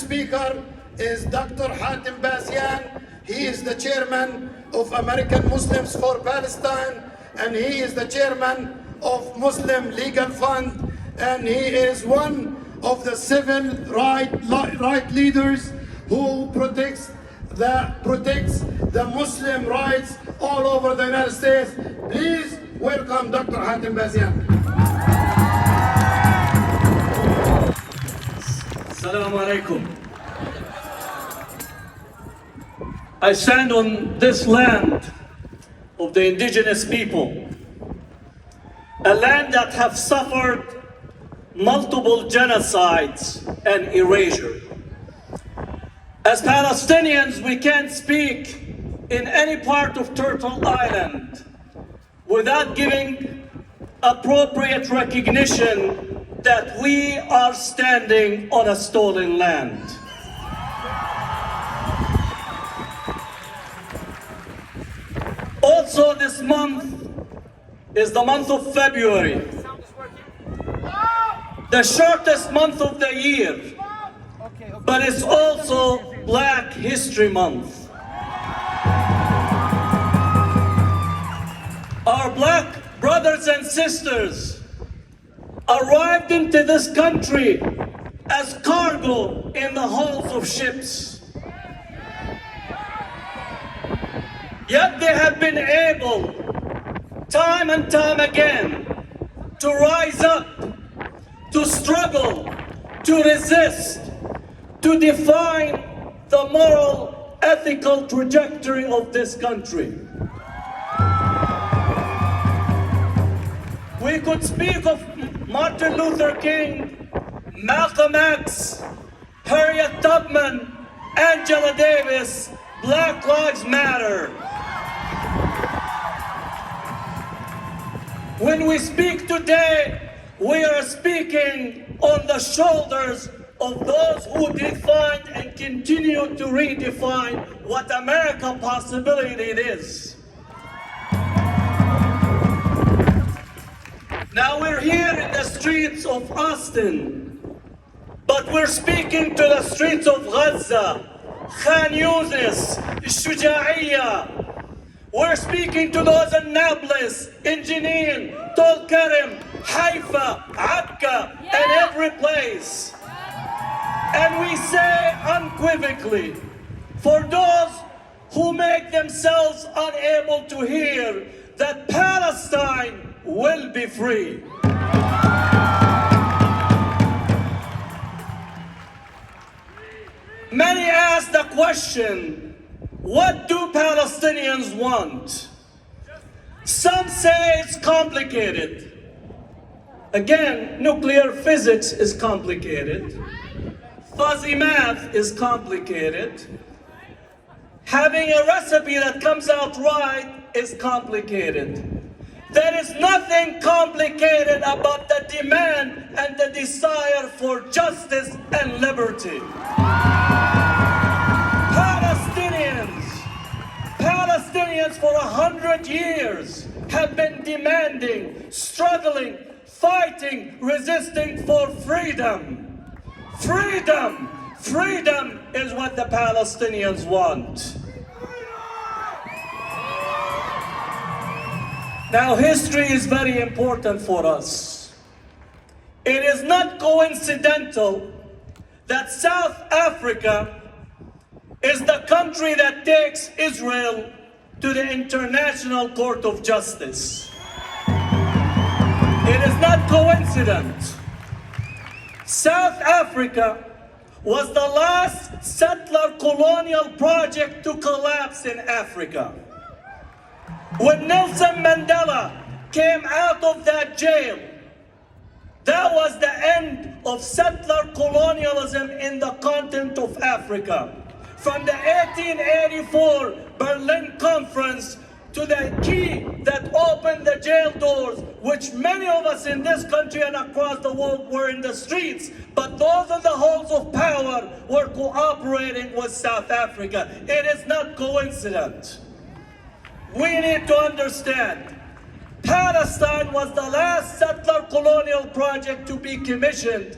speaker is Dr. Hatem Bazian. He is the chairman of American Muslims for Palestine, and he is the chairman of Muslim Legal Fund, and he is one of the civil right leaders who protects the Muslim rights all over the United States. Please welcome Dr. Hatem Bazian. Assalamu alaikum. I stand on this land of the indigenous people, a land that have suffered multiple genocides and erasure. As Palestinians, we can't speak in any part of Turtle Island without giving appropriate recognition that we are standing on a stolen land. Also, this month is the month of February, the shortest month of the year, but it's also Black History Month. Our Black brothers and sisters arrived into this country as cargo in the hulls of ships. Yet they have been able, time and time again, to rise up, to struggle, to resist, to define the moral, ethical trajectory of this country. We could speak of Martin Luther King, Malcolm X, Harriet Tubman, Angela Davis, Black Lives Matter. When we speak today, we are speaking on the shoulders of those who defined and continue to redefine what America possibility it is. Now we're here in the streets of Austin, but we're speaking to the streets of Gaza, Khan Yunis, Shuja'iyya. We're speaking to those in Nablus, in Jenin, Tol Karim, Haifa, Akka, and every place. And we say unequivocally, for those who make themselves unable to hear, that Palestine will be free. Many ask the question, what do Palestinians want? Some say it's complicated. Again, nuclear physics is complicated. Fuzzy math is complicated. Having a recipe that comes out right is complicated. There is nothing complicated about the demand and the desire for justice and liberty. Palestinians for 100 years have been demanding, struggling, fighting, resisting for freedom. Freedom! Freedom is what the Palestinians want. Now, history is very important for us. It is not coincidental that South Africa is the country that takes Israel to the International Court of Justice. It is not coincidence. South Africa was the last settler colonial project to collapse in Africa. When Nelson Mandela came out of that jail, that was the end of settler colonialism in the continent of Africa. From the 1884 Berlin Conference to the key that opened the jail doors, which many of us in this country and across the world were in the streets, but those in the halls of power were cooperating with South Africa. It is not coincidence. We need to understand, Palestine was the last settler colonial project to be commissioned,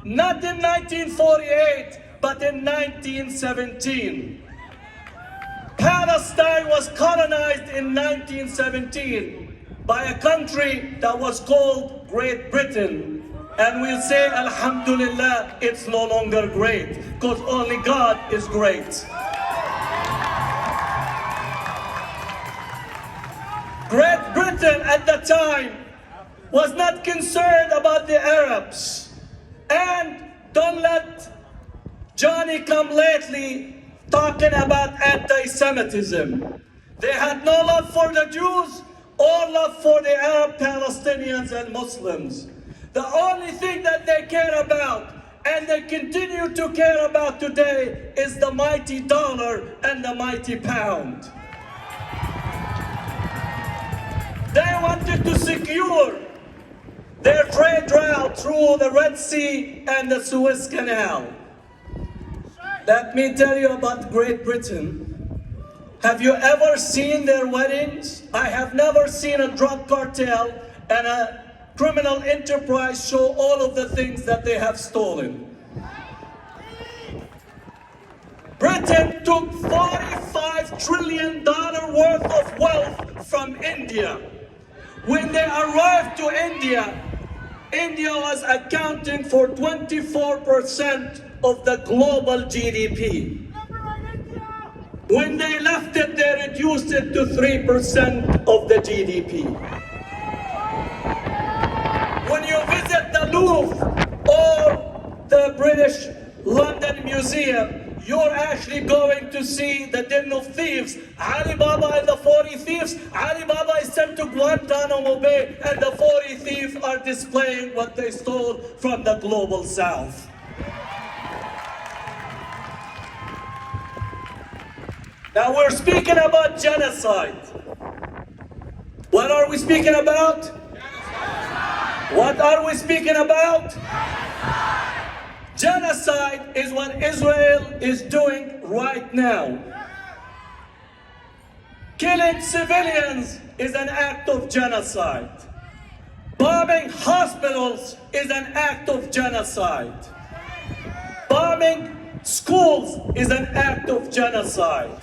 not in 1948, but in 1917. Palestine was colonized in 1917 by a country that was called Great Britain. And we'll say, Alhamdulillah, it's no longer great, because only God is great. Great Britain at the time was not concerned about the Arabs. And don't let Johnny come lately talking about anti-Semitism. They had no love for the Jews or love for the Arab Palestinians and Muslims. The only thing that they care about, and they continue to care about today, is the mighty dollar and the mighty pound. They wanted to secure their trade route through the Red Sea and the Suez Canal. Let me tell you about Great Britain. Have you ever seen their weddings? I have never seen a drug cartel and a criminal enterprise show all of the things that they have stolen. Britain took $45 trillion worth of wealth from India. When they arrived to India, India was accounting for 24% of the global GDP. When they left it, they reduced it to 3% of the GDP. When you visit the Louvre or the British London Museum, you're actually going to see the den of thieves. Ali Baba and the 40 thieves. Ali Baba is sent to Guantanamo Bay, and the 40 thieves are displaying what they stole from the global south. Now we're speaking about genocide. What are we speaking about? Genocide. What are we speaking about? Genocide. Genocide is what Israel is doing right now. Killing civilians is an act of genocide. Bombing hospitals is an act of genocide. Bombing schools is an act of genocide.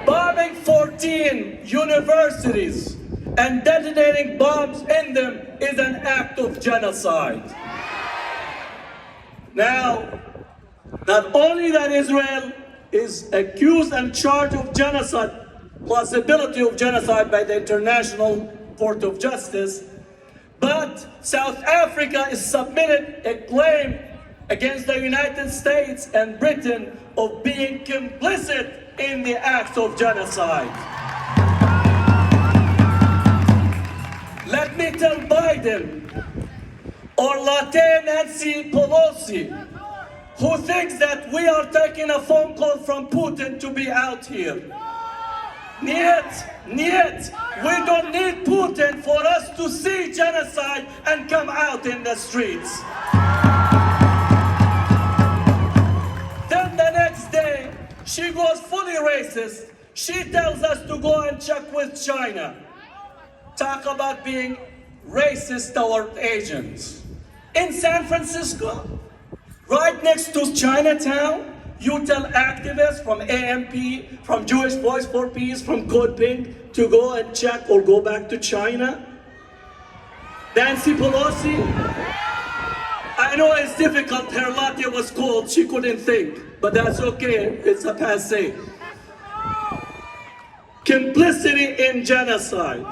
Bombing 14 universities and detonating bombs in them is an act of genocide. Now, not only that Israel is accused and charged of genocide, possibility of genocide by the International Court of Justice, but South Africa has submitted a claim against the United States and Britain of being complicit in the acts of genocide. Let me tell Biden or Latte Nancy Pelosi, who thinks that we are taking a phone call from Putin to be out here. Niet, we don't need Putin for us to see genocide and come out in the streets. Then the next day, she goes fully racist. She tells us to go and check with China. Talk about being racist toward Asians. In San Francisco, right next to Chinatown, you tell activists from AMP, from Jewish Voice for Peace, from Code Pink to go and check or go back to China. Nancy Pelosi, I know it's difficult, her latte was cold, she couldn't think, but that's okay, it's a passé. Complicity in genocide.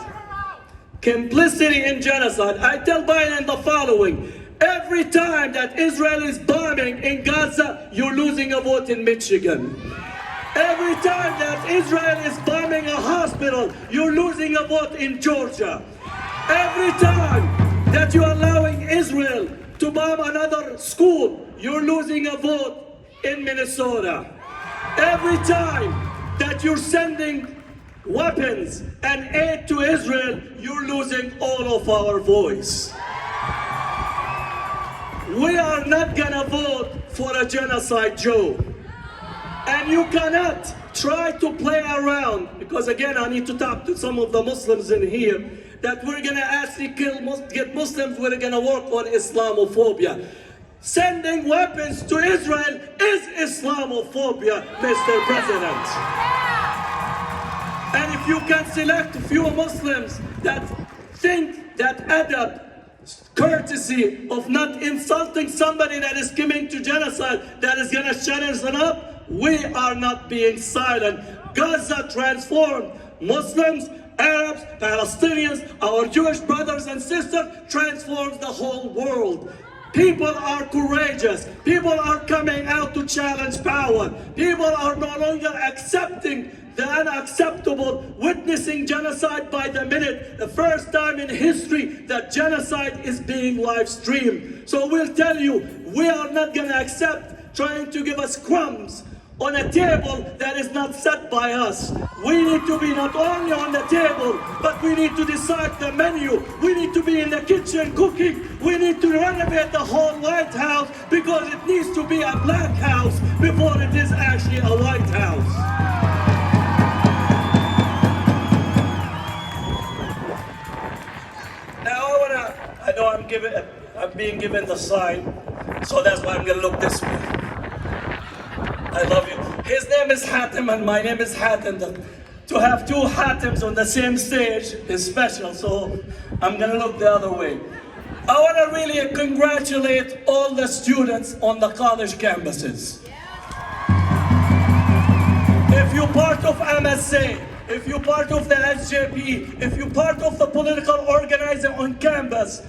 Complicity in genocide. I tell Biden the following: every time that Israel is bombing in Gaza, you're losing a vote in Michigan. Every time that Israel is bombing a hospital, you're losing a vote in Georgia. Every time that you're allowing Israel to bomb another school, you're losing a vote in Minnesota. Every time that you're sending weapons and aid to Israel, you're losing all of our voice. We are not gonna vote for a genocide, Joe. And you cannot try to play around, because again, I need to talk to some of the Muslims in here, that we're gonna actually get Muslims, we're gonna work on Islamophobia. Sending weapons to Israel is Islamophobia, Mr. President. And if you can select a few Muslims that think that adab, courtesy of not insulting somebody that is committing to genocide, that is going to challenge them up, we are not being silent. Gaza transformed Muslims, Arabs, Palestinians, our Jewish brothers and sisters, transforms the whole world. People are courageous. People are coming out to challenge power. People are no longer accepting the unacceptable, witnessing genocide by the minute. The first time in history that genocide is being live streamed. So we'll tell you, we are not going to accept trying to give us crumbs on a table that is not set by us. We need to be not only on the table, but we need to decide the menu. We need to be in the kitchen cooking. We need to renovate the whole White House because it needs to be a black house before it is actually a White House. Now I know I'm being given the sign, so that's why I'm gonna look this way. I love you. His name is Hatem and my name is Hatem. To have two Hatems on the same stage is special, so I'm gonna look the other way. I wanna really congratulate all the students on the college campuses. If you're part of MSA, if you're part of the SJP, if you're part of the political organizing on campus,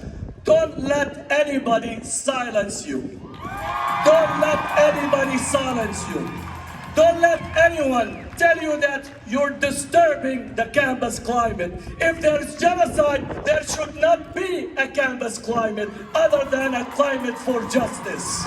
don't let anybody silence you. Don't let anybody silence you. Don't let anyone tell you that you're disturbing the campus climate. If there's genocide, there should not be a campus climate other than a climate for justice.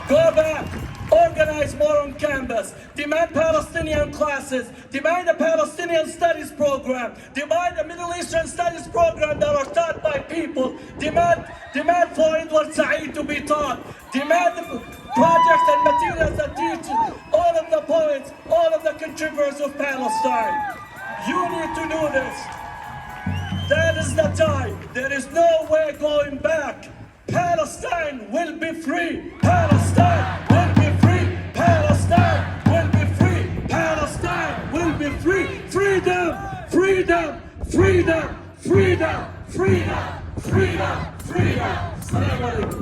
Go back. Organize more on campus. Demand Palestinian classes. Demand a Palestinian studies program. Demand a Middle Eastern studies program that are taught by people. Demand for Edward Said to be taught. Demand projects and materials that teach all of the poets, all of the contributors of Palestine. You need to do this. That is the time. There is no way going back. Palestine will be free. Palestine will be free. Palestine will be free. Palestine will be free. Freedom, freedom, freedom, freedom, freedom, freedom, freedom. Assalamu alaikum.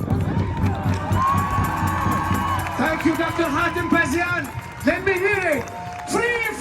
Thank you, Dr. Hatem Bazian. Let me hear it. Free